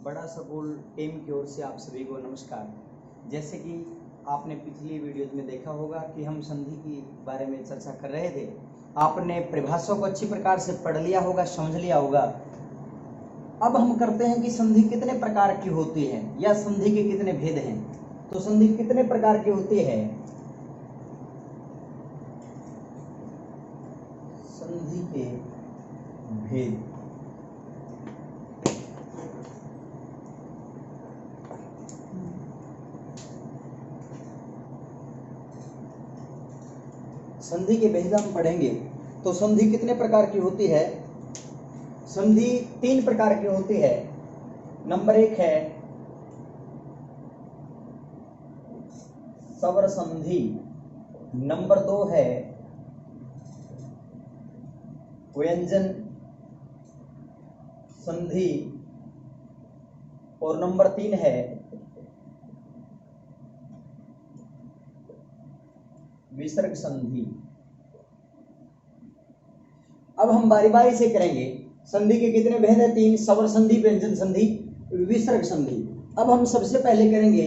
बड़ा school team की ओर से आप सभी को नमस्कार। जैसे कि आपने पिछली वीडियोज में देखा होगा कि हम संधि के बारे में चर्चा कर रहे थे। आपने परिभाषा को अच्छी प्रकार से पढ़ लिया होगा, समझ लिया होगा। अब हम करते हैं कि संधि कितने प्रकार की होती है या संधि के कितने भेद हैं। तो संधि कितने प्रकार की होती है? संधि के भेद। संधि के भेद हम पढ़ेंगे। तो संधि कितने प्रकार की होती है? संधि 3 प्रकार की होती है। नंबर 1 है स्वर संधि, नंबर 2 है व्यंजन संधि और नंबर 3 है विसर्ग संधि। अब हम बारी बारी से करेंगे। संधि के कितने भेद हैं? 3। स्वर संधि, व्यंजन संधि, विसर्ग संधि। अब हम सबसे पहले करेंगे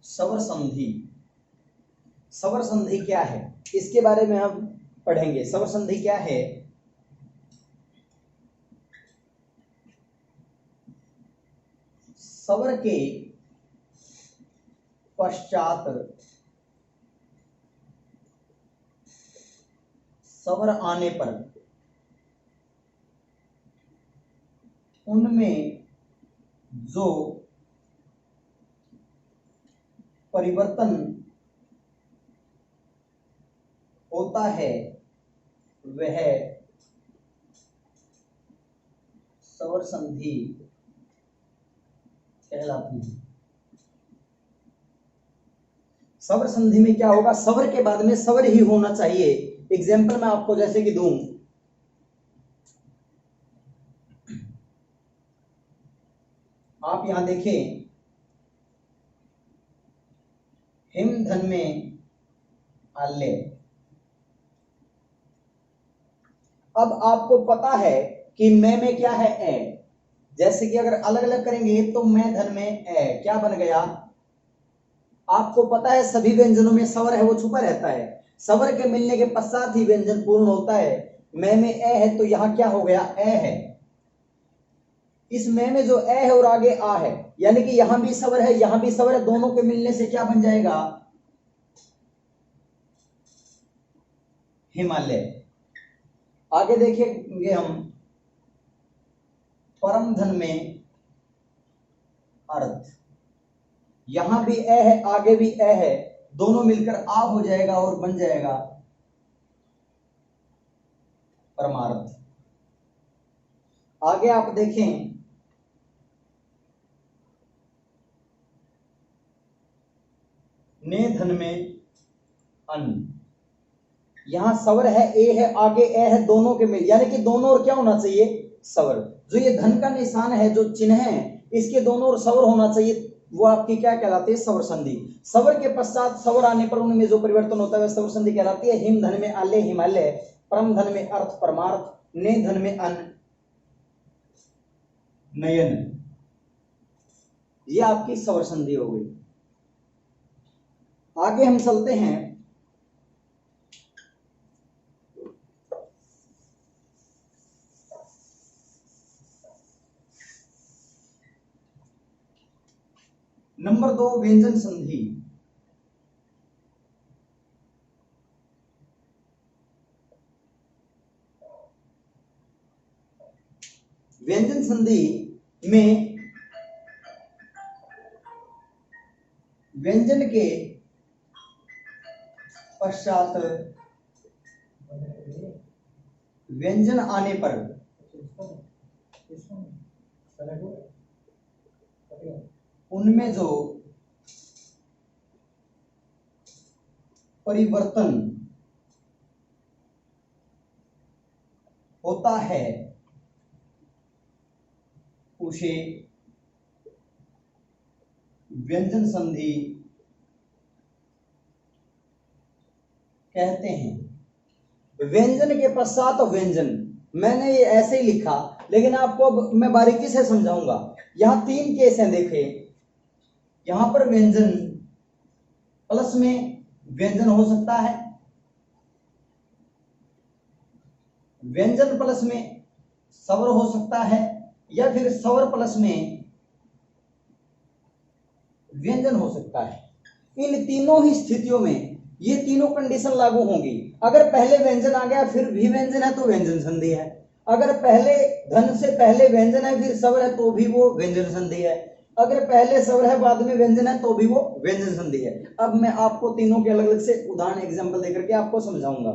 स्वर संधि। स्वर संधि क्या है इसके बारे में हम पढ़ेंगे। स्वर संधि क्या है? स्वर के पश्चात स्वर आने पर उनमें जो परिवर्तन होता है वह स्वर संधि कहलाती है। स्वर संधि में क्या होगा? स्वर के बाद में स्वर ही होना चाहिए। एग्जाम्पल मैं आपको जैसे कि दूं, आप यहां देखें, हिम धन में आल्य। अब आपको पता है कि मैं में क्या है? ए। जैसे कि अगर अलग अलग करेंगे तो मैं धन में ए क्या बन गया? आपको पता है सभी व्यंजनों में स्वर है वो छुपा रहता है। स्वर के मिलने के पश्चात ही व्यंजन पूर्ण होता है। मैं में ए है तो यहां क्या हो गया? ए है। इस में जो ए है और आगे आ है, यानी कि यहां भी स्वर है यहां भी स्वर है, दोनों के मिलने से क्या बन जाएगा? हिमालय। आगे देखेंगे हम परम धन में अर्थ। यहां भी ए है आगे भी ए है, दोनों मिलकर आ हो जाएगा और बन जाएगा परमार्थ। आगे आप देखें ने धन में अन। यहां स्वर है ए है आगे ए है, दोनों के मिल, यानी कि दोनों और क्या होना चाहिए? स्वर। जो ये धन का निशान है, जो चिन्ह है, इसके दोनों और स्वर होना चाहिए। वो आपकी क्या कहलाती है? स्वर संधि। स्वर के पश्चात स्वर आने पर उनमें जो परिवर्तन होता है स्वर संधि कहलाती है। हिम धन में आल्य हिमालय, परम धन में अर्थ परमार्थ, ने धन में अन नयन। ये आपकी स्वर संधि हो गई। आगे हम चलते हैं नंबर 2 व्यंजन संधि। व्यंजन संधि में व्यंजन के पश्चात व्यंजन आने पर उनमें जो परिवर्तन होता है उसे व्यंजन संधि कहते हैं। व्यंजन के पश्चात व्यंजन, मैंने ये ऐसे ही लिखा, लेकिन आपको अब मैं बारीकी से समझाऊंगा। यहां 3 केस हैं, देखे, यहां पर व्यंजन प्लस में व्यंजन हो सकता है, व्यंजन प्लस में स्वर हो सकता है, या फिर स्वर प्लस में व्यंजन हो सकता है। इन तीनों ही स्थितियों में ये तीनों कंडीशन लागू होंगी। अगर पहले व्यंजन आ गया फिर भी व्यंजन है तो व्यंजन संधि है, अगर पहले धन से पहले व्यंजन है फिर स्वर है तो भी वो व्यंजन संधि है, अगर पहले स्वर है बाद में व्यंजन है तो भी वो व्यंजन संधि है। अब मैं आपको तीनों के अलग अलग से उदाहरण एग्जाम्पल देकर के आपको समझाऊंगा।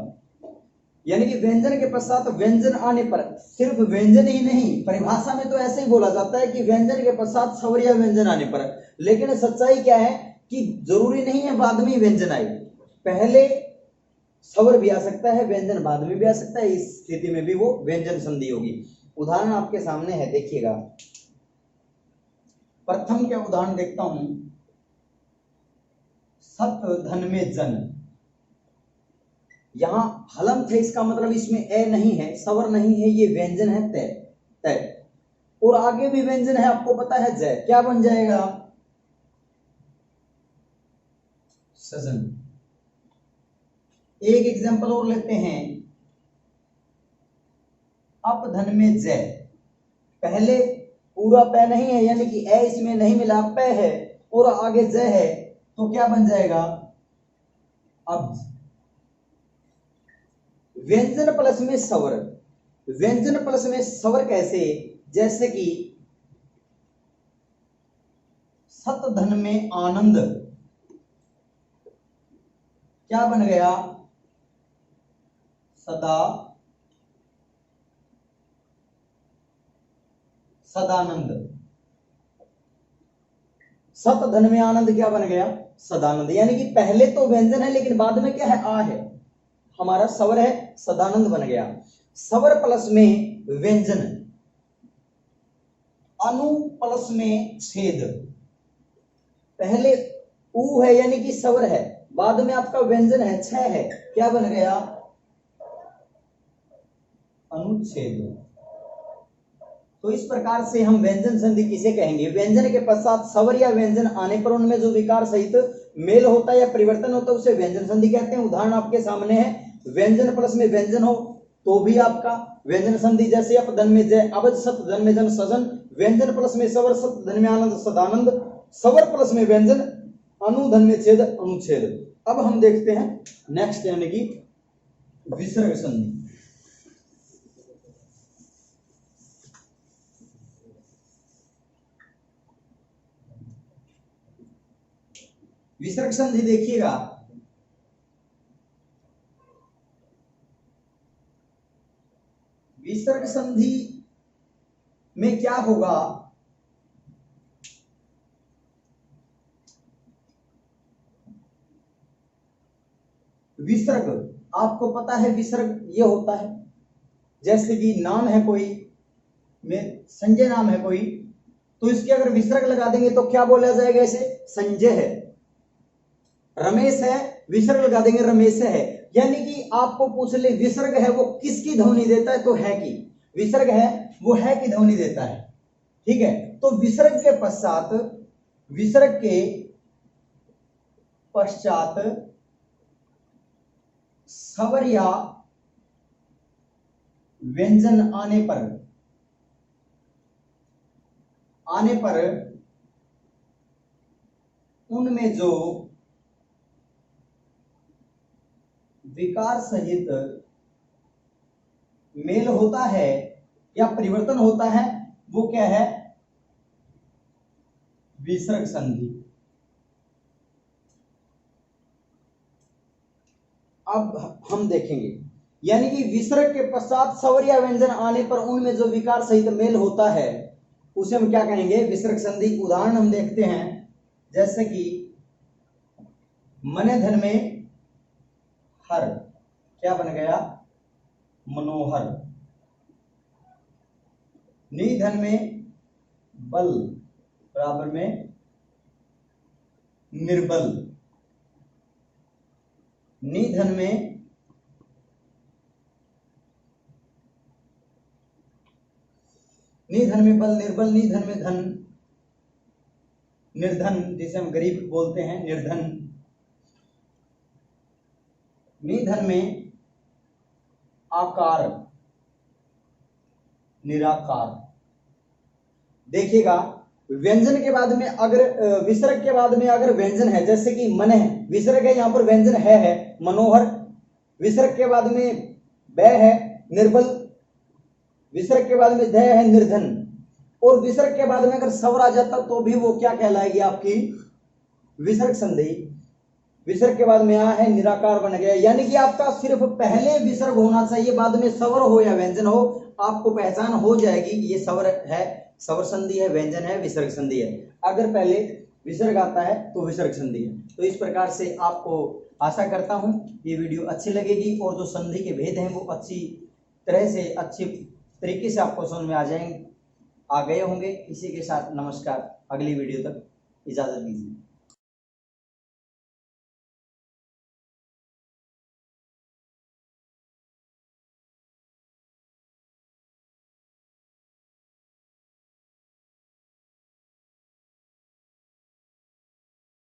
यानी कि व्यंजन के पश्चात व्यंजन आने पर, सिर्फ व्यंजन ही नहीं, परिभाषा में तो ऐसे ही बोला जाता है कि व्यंजन के पश्चात स्वर या व्यंजन आने पर, लेकिन सच्चाई क्या है कि जरूरी नहीं है बाद में व्यंजन आए, पहले स्वर भी आ सकता है, व्यंजन बाद में भी आ सकता है, इस स्थिति में भी वो व्यंजन संधि होगी। उदाहरण आपके सामने है, देखिएगा। प्रथम के उदाहरण देखता हूं, सत धन में जन, यहां हलंत है, इसका मतलब इसमें ए नहीं है, स्वर नहीं है, ये व्यंजन है तय तय, और आगे भी व्यंजन है, आपको पता है जय, क्या बन जाएगा? सजन। एक एग्जांपल और लेते हैं, अप धन में जय, पहले पूरा पै नहीं है, यानी कि ए इसमें नहीं मिला, पै है और आगे जय है, तो क्या बन जाएगा? अब व्यंजन प्लस में स्वर, व्यंजन प्लस में स्वर कैसे? जैसे कि सत धन में आनंद, क्या बन गया? सदा सदानंद। सत धन में आनंद क्या बन गया? सदानंद। यानी कि पहले तो व्यंजन है लेकिन बाद में क्या है? आ है, हमारा स्वर है, सदानंद बन गया। स्वर प्लस में व्यंजन, अनु प्लस में छेद, पहले ऊ है यानी कि स्वर है, बाद में आपका व्यंजन है, छ है, क्या बन गया? अनुच्छेद। तो इस प्रकार से हम व्यंजन संधि किसे कहेंगे? व्यंजन के पश्चात स्वर या व्यंजन आने पर उनमें जो विकार सहित मेल होता है या परिवर्तन होता है उसे व्यंजन संधि कहते हैं। उदाहरण आपके सामने है, व्यंजन प्लस में व्यंजन हो तो भी आपका व्यंजन संधि, जैसे अप धन में जय, अवध सत धन में जन सजन, व्यंजन प्लस में स्वर, सत धन में आनंद सदानंद, स्वर प्लस में व्यंजन, अनु धन में छेद अनुच्छेद। अब हम देखते हैं नेक्स्ट, यानी कि विसर्ग संधि। विसर्ग संधि देखिएगा, विसर्ग संधि में क्या होगा? विसर्ग, आपको पता है विसर्ग ये होता है, जैसे कि नाम है कोई, में संजय नाम है कोई, तो इसके अगर विसर्ग लगा देंगे तो क्या बोला जाएगा? इसे संजय है। रमेश है, विसर्ग लगा देंगे रमेश है। यानी कि आपको पूछ ले विसर्ग है वो किसकी ध्वनि देता है, तो है की, विसर्ग है वो है की ध्वनि देता है, ठीक है। तो विसर्ग के पश्चात, विसर्ग के पश्चात स्वर या व्यंजन आने पर उनमें जो विकार सहित मेल होता है या परिवर्तन होता है वो क्या है? विसर्ग संधि। अब हम देखेंगे, यानी कि विसर्ग के पश्चात स्वर या व्यंजन आने पर उनमें जो विकार सहित मेल होता है उसे हम क्या कहेंगे? विसर्ग संधि। उदाहरण हम देखते हैं, जैसे कि मने धन में हर, क्या बन गया? मनोहर। निधन में बल बराबर में निर्बल। निधन में नी धन में बल निर्बल, नी धन में धन निर्धन, जिसे हम गरीब बोलते हैं निर्धन, नी धन में आकार निराकार। देखिएगा व्यंजन के बाद में अगर विसर्ग के बाद में अगर व्यंजन है, जैसे कि मन है, विसर्ग है, यहां पर व्यंजन है मनोहर, विसर्ग के बाद में ब है निर्बल, विसर्ग के बाद में ध है निर्धन, और विसर्ग के बाद में अगर स्वर आ जाता तो भी वो क्या कहलाएगी आपकी विसर्ग संधि। विसर्ग के बाद में यहां है निराकार बन गया, यानी कि आपका सिर्फ पहले विसर्ग होना चाहिए, बाद में स्वर हो या व्यंजन हो, आपको पहचान हो जाएगी ये स्वर है, स्वर संधि है, व्यंजन है, विसर्ग संधि है। अगर पहले विसर्ग आता है तो विसर्ग संधि है। तो इस प्रकार से आपको आशा करता हूं ये वीडियो अच्छी लगेगी और जो संधि के भेद हैं वो अच्छी तरह से अच्छी तरीके से आपको समझ में आ गए होंगे। इसी के साथ नमस्कार, अगली वीडियो तक इजाजत दीजिए।